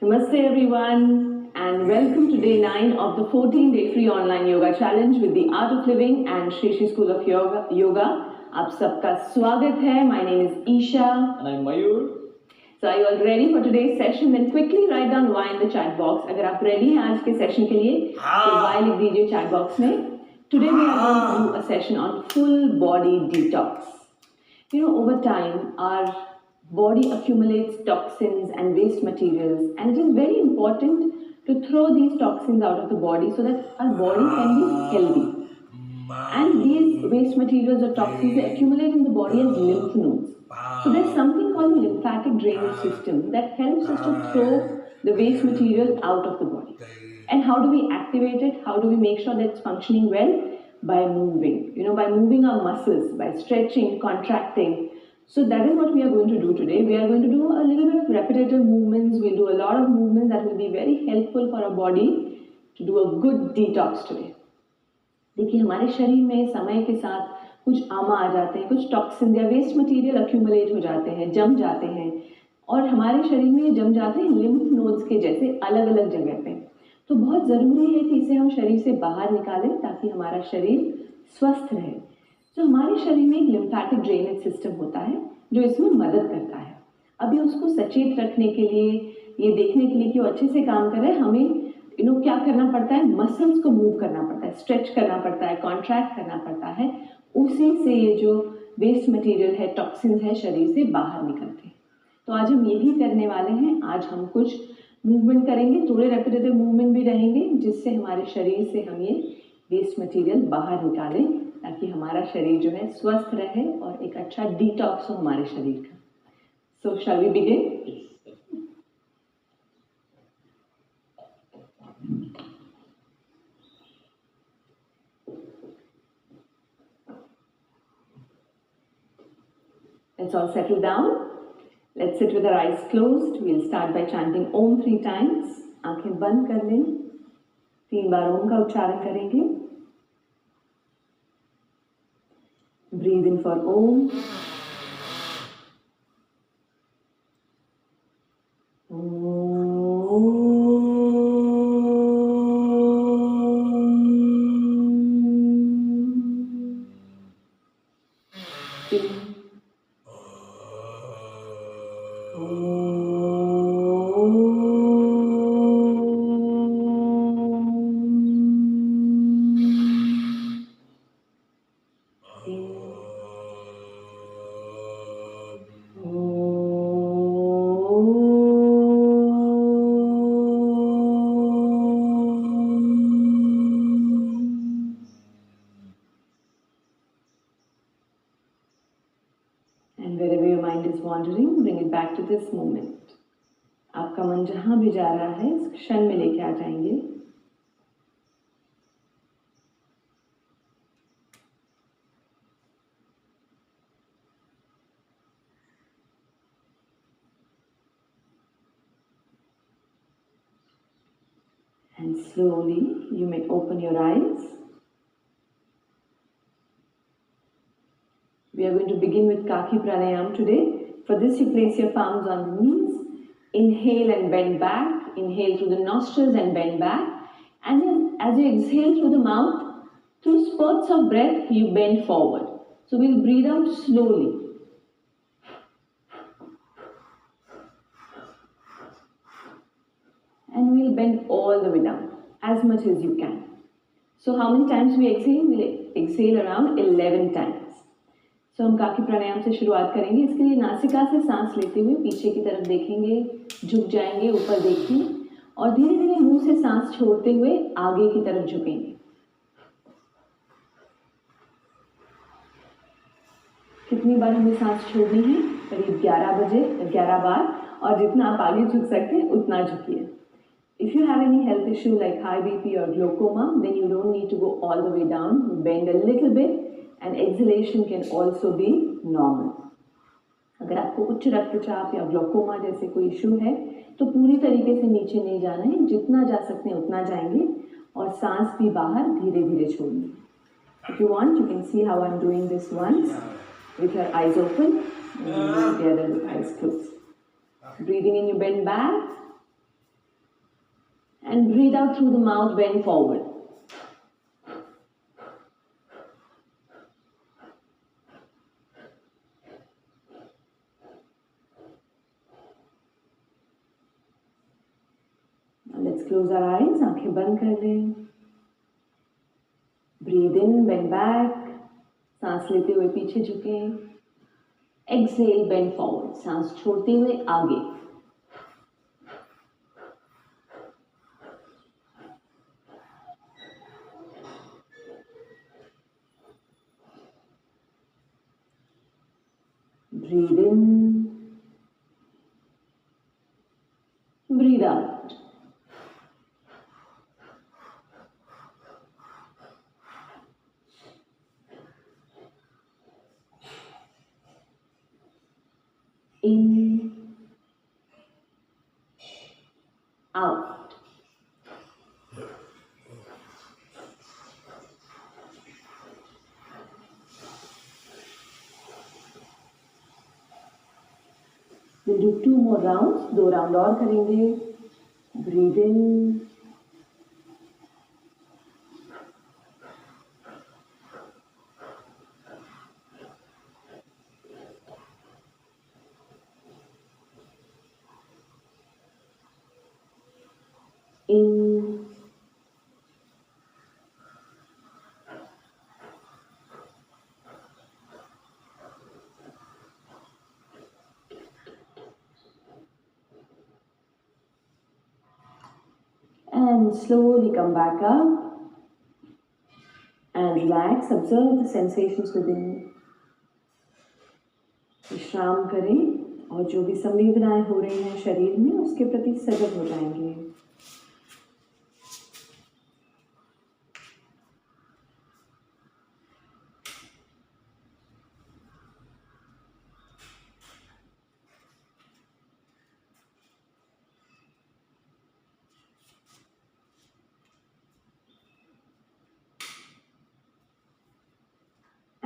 Namaste everyone and welcome to day 9 of the 14-day free online yoga challenge with the Art of Living and Shri Shri School of Yoga. आप सबका स्वागत है. My name is Isha. And I'm Mayur. So are you all ready for today's session? Then quickly write down Y in the chat box. अगर आप ready हैं आज के session के लिए तो Y लिख दीजिए chat box में. Today we are going to do a session on full body detox. You know, over time our body accumulates toxins and waste materials, and it is very important to throw these toxins out of the body so that our body can be healthy. And these waste materials or toxins, they accumulate in the body as lymph nodes. So there's something called the lymphatic drainage system that helps us to throw the waste material out of the body. And how do we activate it? How do we make sure that it's functioning well? By moving, by moving our muscles, by stretching, contracting. So that is what we are going to do today. We are going to do a little bit of repetitive movements. We'll do a lot of movements that will be very helpful for our body to do a good detox today. देखिए हमारे शरीर में समय के साथ कुछ आमा आ जाते हैं, कुछ टॉक्सिन या वेस्ट मटेरियल अक्यूमुलेट हो जाते हैं, जम जाते हैं और हमारे शरीर में ये जम जाते हैं लिम्फ नोड्स के जैसे अलग अलग जगह पे. तो बहुत ज़रूरी है कि इसे हम शरीर से बाहर निकालें ताकि हमारा शरीर स्वस्थ रहे. तो हमारे शरीर में एक लिम्फेटिक ड्रेनेज सिस्टम होता है जो इसमें मदद करता है. अभी उसको सचेत रखने के लिए, ये देखने के लिए कि वो अच्छे से काम कर रहे हैं, हमें क्या करना पड़ता है, मसल्स को मूव करना पड़ता है, स्ट्रेच करना पड़ता है, कॉन्ट्रैक्ट करना पड़ता है. उसी से ये जो वेस्ट मटेरियल है, टॉक्सिन्स है, शरीर से बाहर निकलते हैं. तो आज हम यही करने वाले हैं. आज हम कुछ मूवमेंट करेंगे, थोड़े रेपिटेटिव मूवमेंट भी रहेंगे जिससे हमारे शरीर से हम ये वेस्ट मटेरियल बाहर निकालें ताकि हमारा शरीर जो है स्वस्थ रहे और एक अच्छा डिटॉक्स हो हमारे शरीर का. So shall we begin? Let's all settle down. Let's sit with our eyes closed. We'll start by chanting Om 3 times. आंखें बंद कर लें. 3 बार ओम का उच्चारण करेंगे. Breathe in for Om. Wandering, bring it back to this moment. आपका मन जहाँ भी जा रहा है इस क्षण में लेके आ जाएंगे. And slowly you may open your eyes. We are going to begin with Kaki Pranayam today. For this, you place your palms on the knees. Inhale and bend back. Inhale through the nostrils and bend back. And then as you exhale through the mouth, through spurts of breath, you bend forward. So we'll breathe out slowly. And we'll bend all the way down, as much as you can. So how many times we exhale? We'll exhale around 11 times. तो हम काकी प्राणायाम से शुरुआत करेंगे. इसके लिए नासिका से सांस लेते हुए पीछे की तरफ देखेंगे, झुक जाएंगे, ऊपर देखिए और धीरे धीरे मुंह से सांस छोड़ते हुए आगे की तरफ झुकेंगे. कितनी बार हमें सांस छोड़नी है? करीब 11 बार. और जितना आप आगे झुक सकते हैं उतना झुकिए. If you have any health issue like high BP or glaucoma, then you don't need to go all the way down. Bend a little bit. And exhalation can also be normal. अगर आपको उच्च रक्तचाप या glaucoma जैसे कोई issue है तो पूरी तरीके से नीचे नहीं जाना है. जितना जा सकते हैं उतना जाएंगे और सांस भी बाहर धीरे धीरे छोड़ेंगे. If you want, you can see how I'm doing this once with your eyes open and the other with eyes closed. Breathing in, you bend back. And breathe out through the mouth, bend forward. Now let's close our eyes, आंखें बंद कर लें. Breathe in, bend back. सांस लेते हुए पीछे झुकें. Exhale, bend forward. सांस छोड़ते हुए आगे. Breathe in, breathe out. In, out. We'll do 2 more rounds. 2 round और करेंगे. Breathe in, in, and slowly come back up and relax. Observe the sensations within. विश्राम करें और जो भी संवेदनाएं हो रही हैं शरीर में उसके प्रति सजग हो जाएंगे.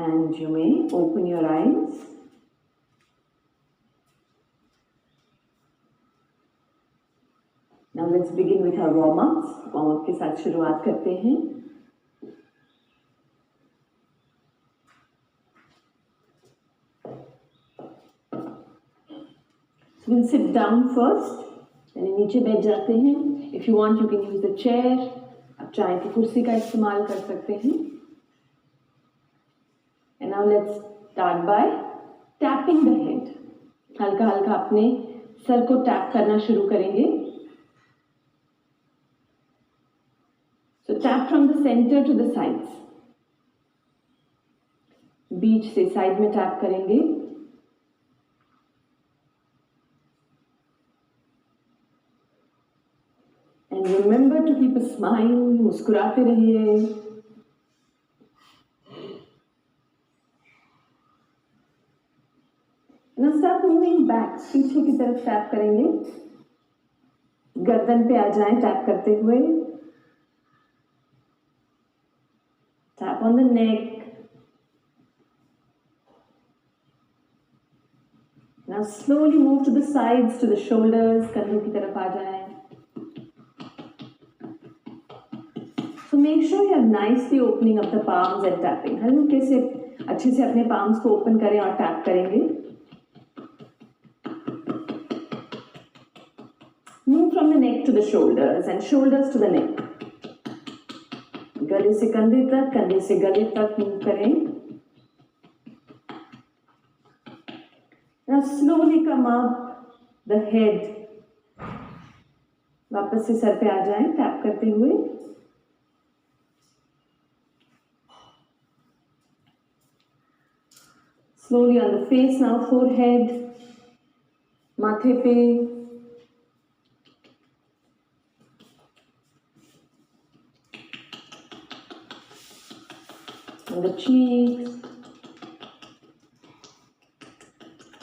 And you may open your eyes. Now let's begin with our warm-ups. Warm-up के साथ शुरुआत करते हैं. So we'll sit down first. यानी नीचे बैठ जाते हैं. If you want, you can use the chair. आप चाहें तो कुर्सी का इस्तेमाल कर सकते हैं. And now let's start by tapping the head. हल्का हल्का अपने सर को टैप करना शुरू करेंगे. So tap from the center to the sides. बीच से साइड में टैप करेंगे. And remember to keep a smile. मुस्कुराते रहिए. Now start moving back. पीछे की तरफ टैप करेंगे. गर्दन पे आ जाएं टैप करते हुए. Tap on the neck. Now slowly move to the sides, to the shoulders. कंधों की तरफ आ जाएं. So make sure you are nicely opening up the palms and tapping. हल्के से अच्छे से अपने palms को open करें और tap करेंगे. Move from the neck to the shoulders and shoulders to the neck. गले से कंधे तक, कंधे से गले तक मूव करें. Now slowly come up the head. वापस से सर पे आ जाएं टैप करते हुए. Slowly on the face now, forehead, माथे पे. On the cheeks.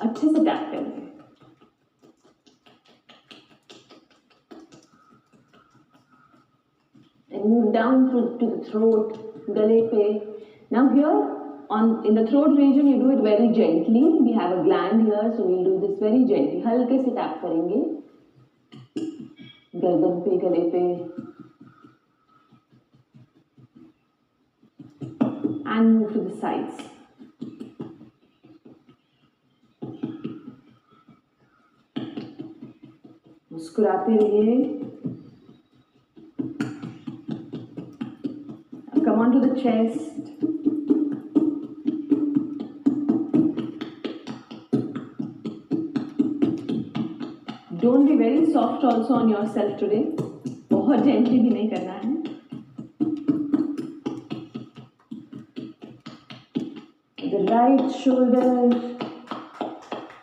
अच्छे से टैप करेंगे. And move down to the throat, गले पे. Now here in the throat region you do it very gently. We have a gland here, so we'll do this very gently. हल्के से tap करेंगे. गर्दन पे, गले पे, and move to the sides. मुस्कुराते रहिए. Come on to the chest. Don't be very soft also on yourself today. बहुत gently भी नहीं करना है. The right shoulder